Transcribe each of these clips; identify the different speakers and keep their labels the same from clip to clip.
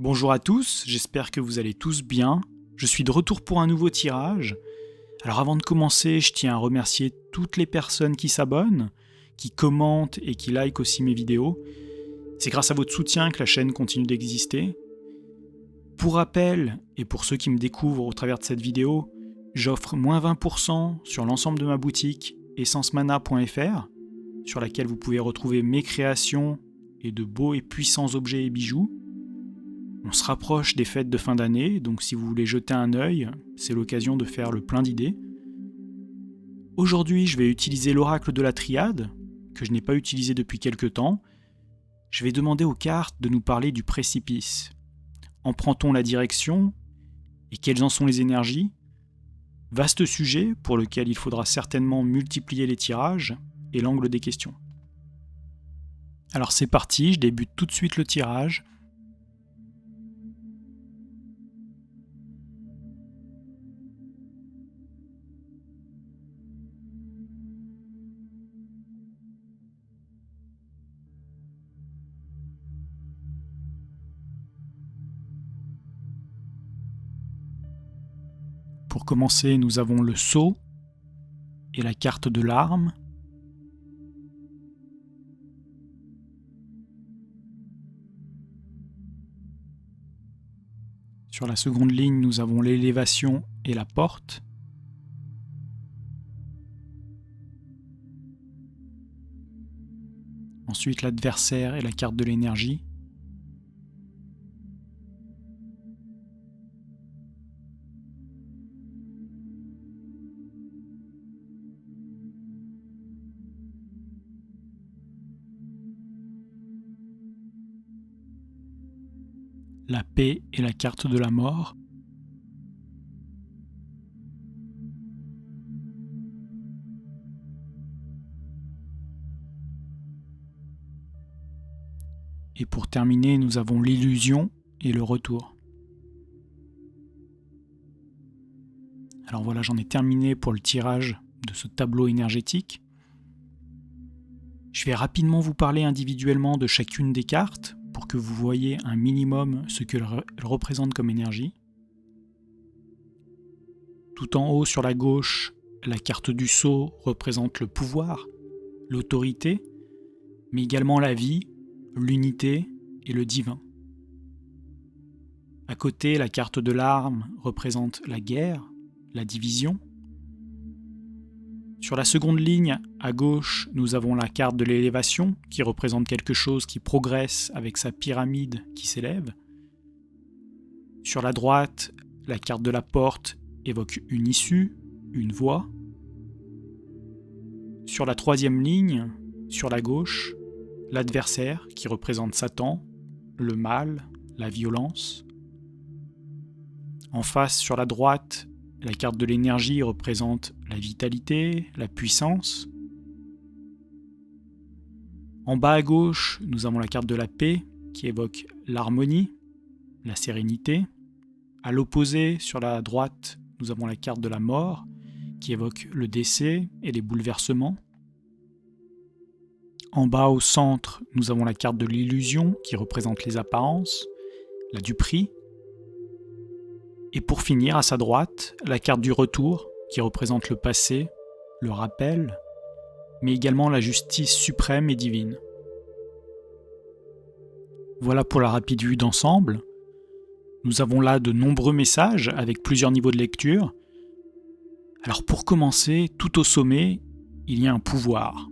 Speaker 1: Bonjour à tous, j'espère que vous allez tous bien. Je suis de retour pour un nouveau tirage. Alors avant de commencer, je tiens à remercier toutes les personnes qui s'abonnent, qui commentent et qui likent aussi mes vidéos. C'est grâce à votre soutien que la chaîne continue d'exister. Pour rappel, et pour ceux qui me découvrent au travers de cette vidéo, j'offre moins 20% sur l'ensemble de ma boutique essencemana.fr, sur laquelle vous pouvez retrouver mes créations et de beaux et puissants objets et bijoux. On se rapproche des fêtes de fin d'année, donc si vous voulez jeter un œil, c'est l'occasion de faire le plein d'idées. Aujourd'hui, je vais utiliser l'oracle de la triade, que je n'ai pas utilisé depuis quelque temps. Je vais demander aux cartes de nous parler du précipice. En prend-on la direction? Et quelles en sont les énergies? Vaste sujet pour lequel il faudra certainement multiplier les tirages et l'angle des questions. Alors c'est parti, je débute tout de suite le tirage. Pour commencer, nous avons le sceau et la carte de l'arme. Sur la seconde ligne, nous avons l'élévation et la porte. Ensuite, l'adversaire et la carte de l'énergie. La paix et la carte de la mort. Et pour terminer, nous avons l'illusion et le retour. Alors voilà, j'en ai terminé pour le tirage de ce tableau énergétique. Je vais rapidement vous parler individuellement de chacune des cartes pour que vous voyez un minimum ce qu'elles représentent comme énergie. Tout en haut sur la gauche, la carte du sceau représente le pouvoir, l'autorité, mais également la vie, l'unité et le divin. À côté, la carte de l'arme représente la guerre, la division. Sur la seconde ligne, à gauche, nous avons la carte de l'élévation, qui représente quelque chose qui progresse avec sa pyramide qui s'élève. Sur la droite, la carte de la porte évoque une issue, une voie. Sur la troisième ligne, sur la gauche, l'adversaire, qui représente Satan, le mal, la violence. En face, sur la droite, la carte de l'énergie représente la vitalité, la puissance. En bas à gauche, nous avons la carte de la paix qui évoque l'harmonie, la sérénité. À l'opposé, sur la droite, nous avons la carte de la mort qui évoque le décès et les bouleversements. En bas au centre, nous avons la carte de l'illusion qui représente les apparences, la duperie. Et pour finir, à sa droite, la carte du retour, qui représente le passé, le rappel, mais également la justice suprême et divine. Voilà pour la rapide vue d'ensemble. Nous avons là de nombreux messages avec plusieurs niveaux de lecture. Alors pour commencer, tout au sommet, il y a un pouvoir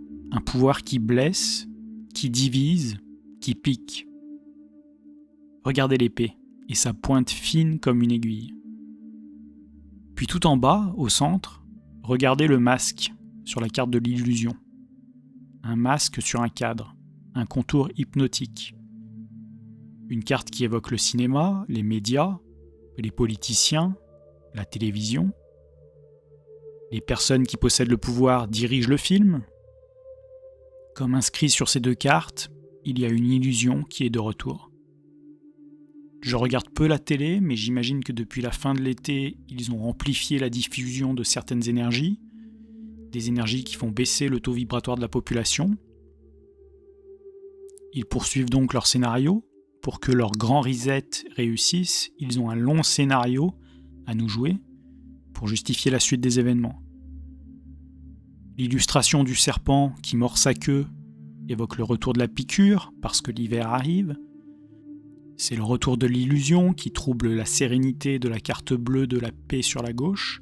Speaker 1: qui blesse, qui divise, qui pique. Regardez l'épée et sa pointe fine comme une aiguille. Puis tout en bas, au centre, regardez le masque sur la carte de l'illusion. Un masque sur un cadre, un contour hypnotique. Une carte qui évoque le cinéma, les médias, les politiciens, la télévision. Les personnes qui possèdent le pouvoir dirigent le film. Comme inscrit sur ces deux cartes, il y a une illusion qui est de retour. Je regarde peu la télé, mais j'imagine que depuis la fin de l'été, ils ont amplifié la diffusion de certaines énergies, des énergies qui font baisser le taux vibratoire de la population. Ils poursuivent donc leur scénario, pour que leur grand reset réussisse, ils ont un long scénario à nous jouer pour justifier la suite des événements. L'illustration du serpent qui mord sa queue évoque le retour de la piqûre parce que l'hiver arrive. C'est le retour de l'illusion qui trouble la sérénité de la carte bleue de la paix sur la gauche.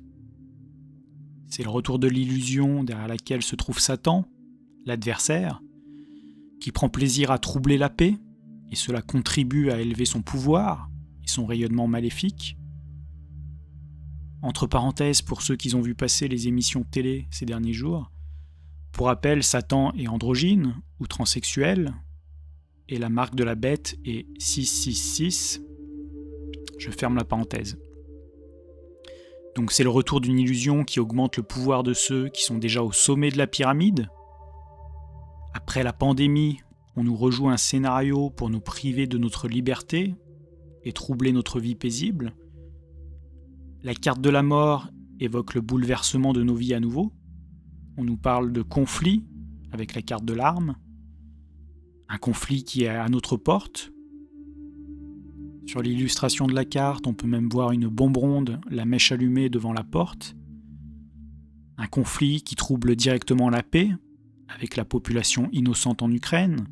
Speaker 1: C'est le retour de l'illusion derrière laquelle se trouve Satan, l'adversaire, qui prend plaisir à troubler la paix, et cela contribue à élever son pouvoir et son rayonnement maléfique. Entre parenthèses, pour ceux qui ont vu passer les émissions télé ces derniers jours, pour rappel, Satan est androgyne ou transsexuel, et la marque de la bête est 666. Je ferme la parenthèse. Donc c'est le retour d'une illusion qui augmente le pouvoir de ceux qui sont déjà au sommet de la pyramide. Après la pandémie, on nous rejoue un scénario pour nous priver de notre liberté et troubler notre vie paisible. La carte de la mort évoque le bouleversement de nos vies à nouveau. On nous parle de conflit avec la carte de l'arme. Un conflit qui est à notre porte. Sur l'illustration de la carte, on peut même voir une bombe ronde, la mèche allumée devant la porte. Un conflit qui trouble directement la paix, avec la population innocente en Ukraine,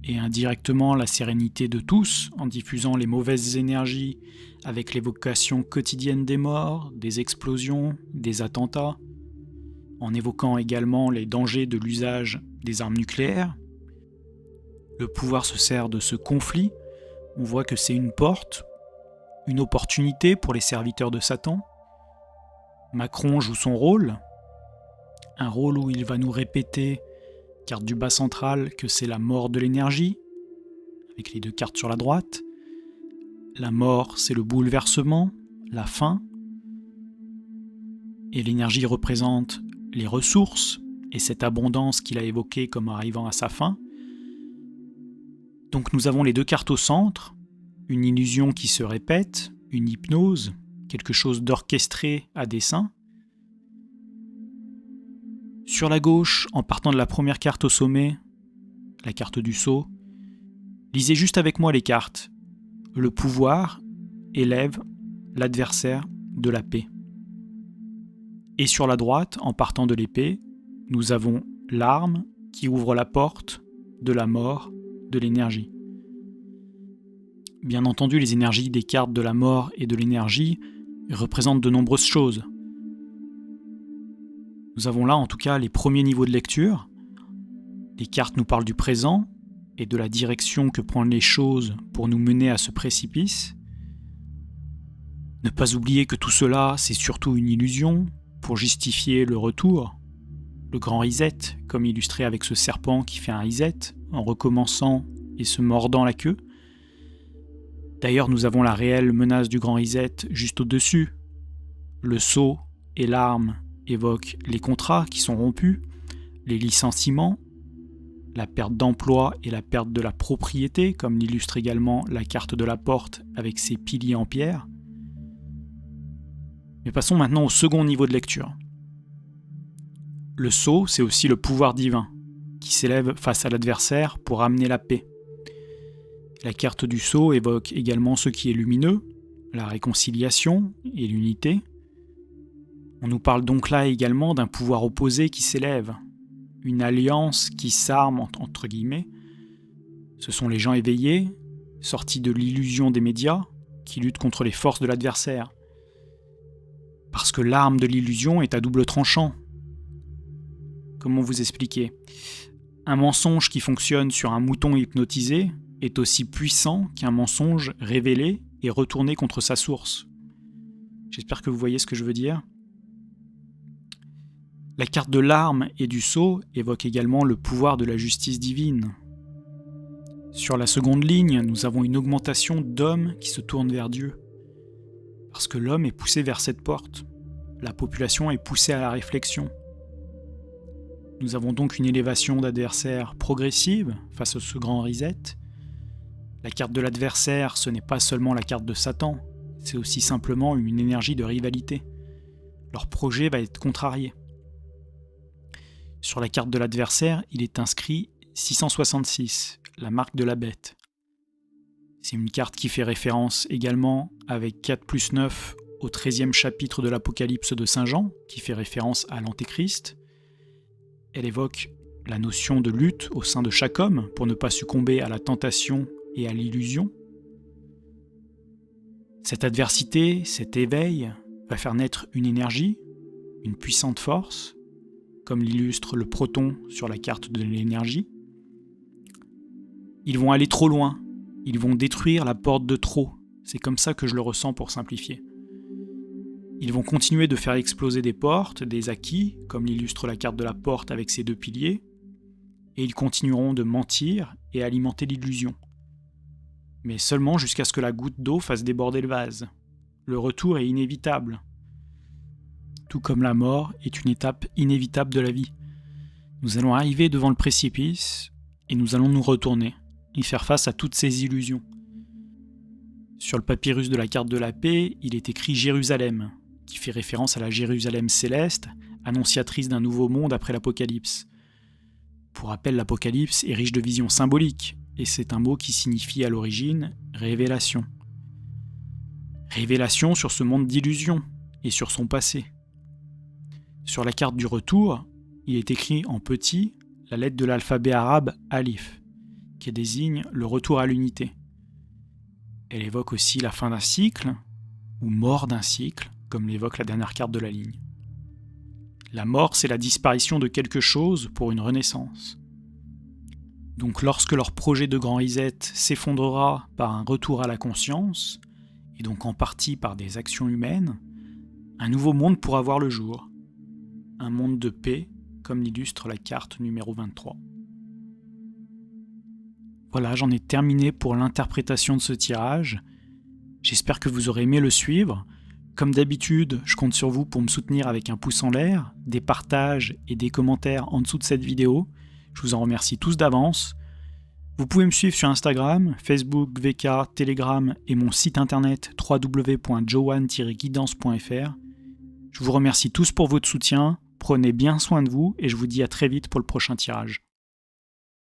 Speaker 1: et indirectement la sérénité de tous, en diffusant les mauvaises énergies avec l'évocation quotidienne des morts, des explosions, des attentats, en évoquant également les dangers de l'usage des armes nucléaires. Le pouvoir se sert de ce conflit. On voit que c'est une porte, une opportunité pour les serviteurs de Satan. Macron joue son rôle, un rôle où il va nous répéter, carte du bas central, que c'est la mort de l'énergie, avec les deux cartes sur la droite. La mort, c'est le bouleversement, la fin. Et l'énergie représente les ressources et cette abondance qu'il a évoquée comme arrivant à sa fin. Donc nous avons les deux cartes au centre, une illusion qui se répète, une hypnose, quelque chose d'orchestré à dessein. Sur la gauche, en partant de la première carte au sommet, la carte du sceau, lisez juste avec moi les cartes. Le pouvoir élève l'adversaire de la paix. Et sur la droite, en partant de l'épée, nous avons l'arme qui ouvre la porte de la mort, de l'énergie. Bien entendu, les énergies des cartes de la mort et de l'énergie représentent de nombreuses choses. Nous avons là en tout cas les premiers niveaux de lecture. Les cartes nous parlent du présent et de la direction que prennent les choses pour nous mener à ce précipice. Ne pas oublier que tout cela, c'est surtout une illusion pour justifier le retour, le grand reset, comme illustré avec ce serpent qui fait un reset en recommençant et se mordant la queue. D'ailleurs, nous avons la réelle menace du grand reset juste au-dessus. Le sceau et l'arme évoquent les contrats qui sont rompus, les licenciements, la perte d'emploi et la perte de la propriété, comme l'illustre également la carte de la porte avec ses piliers en pierre. Mais passons maintenant au second niveau de lecture. Le sceau, c'est aussi le pouvoir divin, qui s'élève face à l'adversaire pour amener la paix. La carte du sceau évoque également ce qui est lumineux, la réconciliation et l'unité. On nous parle donc là également d'un pouvoir opposé qui s'élève, une alliance qui s'arme entre guillemets. Ce sont les gens éveillés, sortis de l'illusion des médias, qui luttent contre les forces de l'adversaire. Parce que l'arme de l'illusion est à double tranchant. Comment vous expliquer ? Un mensonge qui fonctionne sur un mouton hypnotisé est aussi puissant qu'un mensonge révélé et retourné contre sa source. J'espère que vous voyez ce que je veux dire. La carte de l'arme et du sceau évoque également le pouvoir de la justice divine. Sur la seconde ligne, nous avons une augmentation d'hommes qui se tournent vers Dieu. Parce que l'homme est poussé vers cette porte. La population est poussée à la réflexion. Nous avons donc une élévation d'adversaires progressive face à ce grand reset. La carte de l'adversaire, ce n'est pas seulement la carte de Satan, c'est aussi simplement une énergie de rivalité. Leur projet va être contrarié. Sur la carte de l'adversaire, il est inscrit 666, la marque de la bête. C'est une carte qui fait référence également avec 4+9 au 13e chapitre de l'Apocalypse de Saint Jean, qui fait référence à l'Antéchrist. Elle évoque la notion de lutte au sein de chaque homme pour ne pas succomber à la tentation et à l'illusion. Cette adversité, cet éveil, va faire naître une énergie, une puissante force, comme l'illustre le proton sur la carte de l'énergie. Ils vont aller trop loin, ils vont détruire la porte de trop, c'est comme ça que je le ressens pour simplifier. Ils vont continuer de faire exploser des portes, des acquis, comme l'illustre la carte de la porte avec ses 2 piliers, et ils continueront de mentir et alimenter l'illusion. Mais seulement jusqu'à ce que la goutte d'eau fasse déborder le vase. Le retour est inévitable. Tout comme la mort est une étape inévitable de la vie. Nous allons arriver devant le précipice et nous allons nous retourner et faire face à toutes ces illusions. Sur le papyrus de la carte de la paix, il est écrit Jérusalem, qui fait référence à la Jérusalem céleste, annonciatrice d'un nouveau monde après l'Apocalypse. Pour rappel, l'Apocalypse est riche de visions symboliques, et c'est un mot qui signifie à l'origine « révélation ». Révélation sur ce monde d'illusions et sur son passé. Sur la carte du retour, il est écrit en petit la lettre de l'alphabet arabe Alif, qui désigne le retour à l'unité. Elle évoque aussi la fin d'un cycle, ou mort d'un cycle, comme l'évoque la dernière carte de la ligne. La mort, c'est la disparition de quelque chose pour une renaissance. Donc lorsque leur projet de grand reset s'effondrera par un retour à la conscience, et donc en partie par des actions humaines, un nouveau monde pourra voir le jour. Un monde de paix, comme l'illustre la carte numéro 23. Voilà, j'en ai terminé pour l'interprétation de ce tirage. J'espère que vous aurez aimé le suivre. Comme d'habitude, je compte sur vous pour me soutenir avec un pouce en l'air, des partages et des commentaires en dessous de cette vidéo. Je vous en remercie tous d'avance. Vous pouvez me suivre sur Instagram, Facebook, VK, Telegram et mon site internet www.joan-guidance.fr. Je vous remercie tous pour votre soutien, prenez bien soin de vous et je vous dis à très vite pour le prochain tirage.